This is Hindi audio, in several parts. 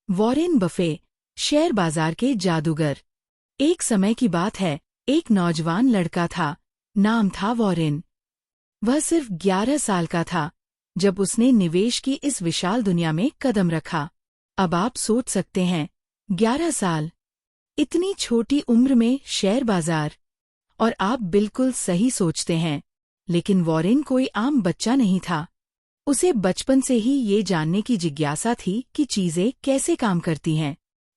वॉरेन बफे, शेयर बाजार के जादूगर। एक समय की बात है, एक नौजवान लड़का था, नाम था वॉरेन। वह सिर्फ 11 साल का था जब उसने निवेश की इस विशाल दुनिया में कदम रखा। अब आप सोच सकते हैं, 11 साल, इतनी छोटी उम्र में शेयर बाजार। और आप बिल्कुल सही सोचते हैं, लेकिन वॉरेन कोई आम बच्चा नहीं था। उसे बचपन से ही ये जानने की जिज्ञासा थी कि चीजें कैसे काम करती हैं,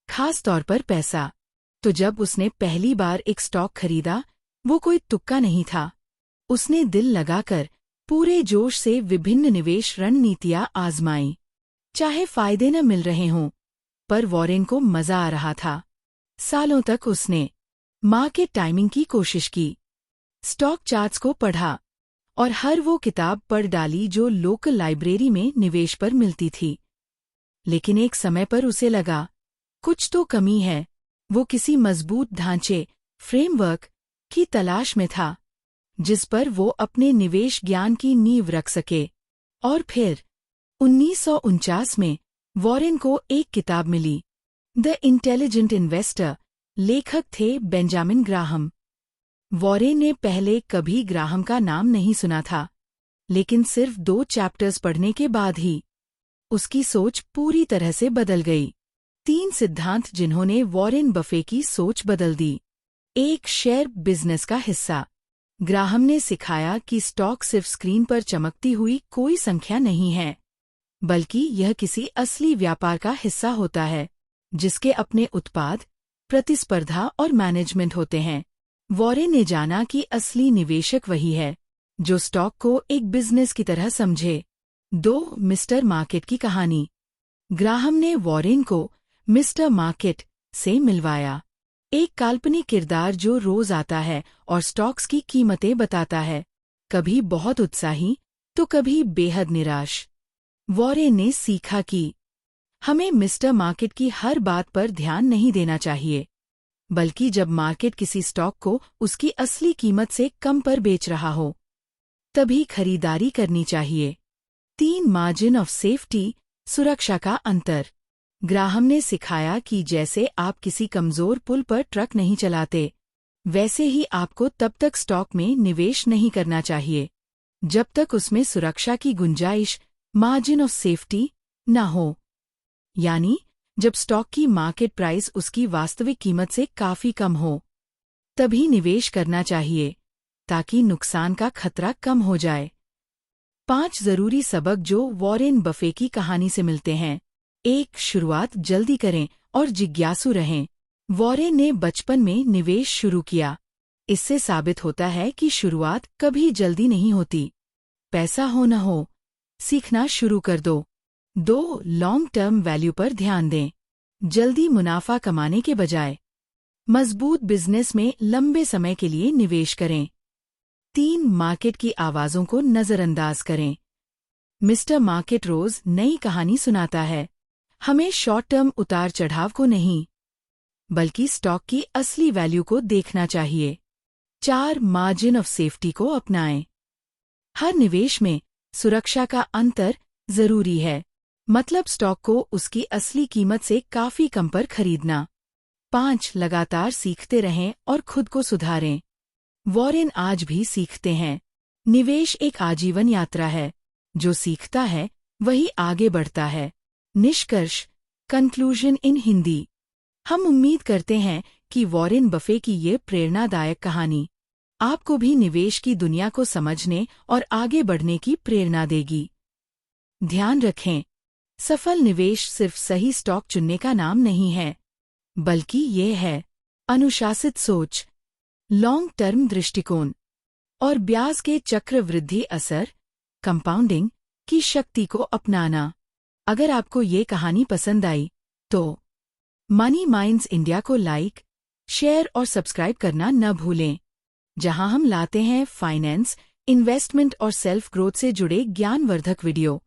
खास तौर पर पैसा। तो जब उसने पहली बार एक स्टॉक खरीदा, वो कोई तुक्का नहीं था। उसने दिल लगाकर पूरे जोश से विभिन्न निवेश रणनीतियां आजमाई। चाहे फायदे न मिल रहे हों, पर वॉरेन को मजा आ रहा था। सालों तक उसने मार्केट टाइमिंग की कोशिश की, स्टॉक चार्ट्स को पढ़ा और हर वो किताब पढ़ डाली जो लोकल लाइब्रेरी में निवेश पर मिलती थी। लेकिन एक समय पर उसे लगा, कुछ तो कमी है। वो किसी मजबूत ढांचे, फ्रेमवर्क की तलाश में था, जिस पर वो अपने निवेश ज्ञान की नींव रख सके। और फिर 1949 में वॉरेन को एक किताब मिली, द इंटेलिजेंट इन्वेस्टर। लेखक थे बेंजामिन ग्राहम। वॉरेन ने पहले कभी ग्राहम का नाम नहीं सुना था, लेकिन सिर्फ 2 चैप्टर्स पढ़ने के बाद ही उसकी सोच पूरी तरह से बदल गई। 3 सिद्धांत जिन्होंने वॉरेन बफे की सोच बदल दी। 1, शेयर बिजनेस का हिस्सा। ग्राहम ने सिखाया कि स्टॉक सिर्फ स्क्रीन पर चमकती हुई कोई संख्या नहीं है, बल्कि यह किसी असली व्यापार का हिस्सा होता है, जिसके अपने उत्पाद, प्रतिस्पर्धा और मैनेजमेंट होते हैं। वॉरेन ने जाना कि असली निवेशक वही है जो स्टॉक को एक बिजनेस की तरह समझे। 2, मिस्टर मार्केट की कहानी। ग्राहम ने वॉरेन को मिस्टर मार्केट से मिलवाया, एक काल्पनिक किरदार जो रोज आता है और स्टॉक्स की कीमतें बताता है, कभी बहुत उत्साही तो कभी बेहद निराश। वॉरेन ने सीखा कि हमें मिस्टर मार्केट की हर बात पर ध्यान नहीं देना चाहिए, बल्कि जब मार्केट किसी स्टॉक को उसकी असली कीमत से कम पर बेच रहा हो, तभी खरीदारी करनी चाहिए। 3, मार्जिन ऑफ सेफ्टी, सुरक्षा का अंतर। ग्राहम ने सिखाया कि जैसे आप किसी कमजोर पुल पर ट्रक नहीं चलाते, वैसे ही आपको तब तक स्टॉक में निवेश नहीं करना चाहिए जब तक उसमें सुरक्षा की गुंजाइश, मार्जिन ऑफ सेफ्टी, न हो। यानी जब स्टॉक की मार्केट प्राइस उसकी वास्तविक कीमत से काफी कम हो, तभी निवेश करना चाहिए, ताकि नुकसान का खतरा कम हो जाए। 5 जरूरी सबक जो वॉरेन बफे की कहानी से मिलते हैं। 1, शुरुआत जल्दी करें और जिज्ञासु रहें। वॉरेन ने बचपन में निवेश शुरू किया। इससे साबित होता है कि शुरुआत कभी जल्दी नहीं होती। पैसा हो न हो, सीखना शुरू कर दो। 2, लॉन्ग टर्म वैल्यू पर ध्यान दें। जल्दी मुनाफा कमाने के बजाय मजबूत बिजनेस में लंबे समय के लिए निवेश करें। 3, मार्केट की आवाजों को नजरअंदाज करें। मिस्टर मार्केट रोज नई कहानी सुनाता है। हमें शॉर्ट टर्म उतार चढ़ाव को नहीं, बल्कि स्टॉक की असली वैल्यू को देखना चाहिए। 4, मार्जिन ऑफ सेफ्टी को अपनाएं। हर निवेश में सुरक्षा का अंतर जरूरी है, मतलब स्टॉक को उसकी असली कीमत से काफी कम पर खरीदना। 5, लगातार सीखते रहें और खुद को सुधारें। वॉरेन आज भी सीखते हैं। निवेश एक आजीवन यात्रा है, जो सीखता है वही आगे बढ़ता है। निष्कर्ष, कंक्लूजन इन हिंदी। हम उम्मीद करते हैं कि वॉरेन बफे की ये प्रेरणादायक कहानी आपको भी निवेश की दुनिया को समझने और आगे बढ़ने की प्रेरणा देगी। ध्यान रखें, सफल निवेश सिर्फ सही स्टॉक चुनने का नाम नहीं है, बल्कि ये है अनुशासित सोच, लॉन्ग टर्म दृष्टिकोण और ब्याज के चक्रवृद्धि असर, कंपाउंडिंग की शक्ति को अपनाना। अगर आपको ये कहानी पसंद आई, तो मनी माइंड्स इंडिया को लाइक, शेयर और सब्सक्राइब करना न भूलें, जहां हम लाते हैं फाइनेंस, इन्वेस्टमेंट और सेल्फ ग्रोथ से जुड़े ज्ञानवर्धक वीडियो।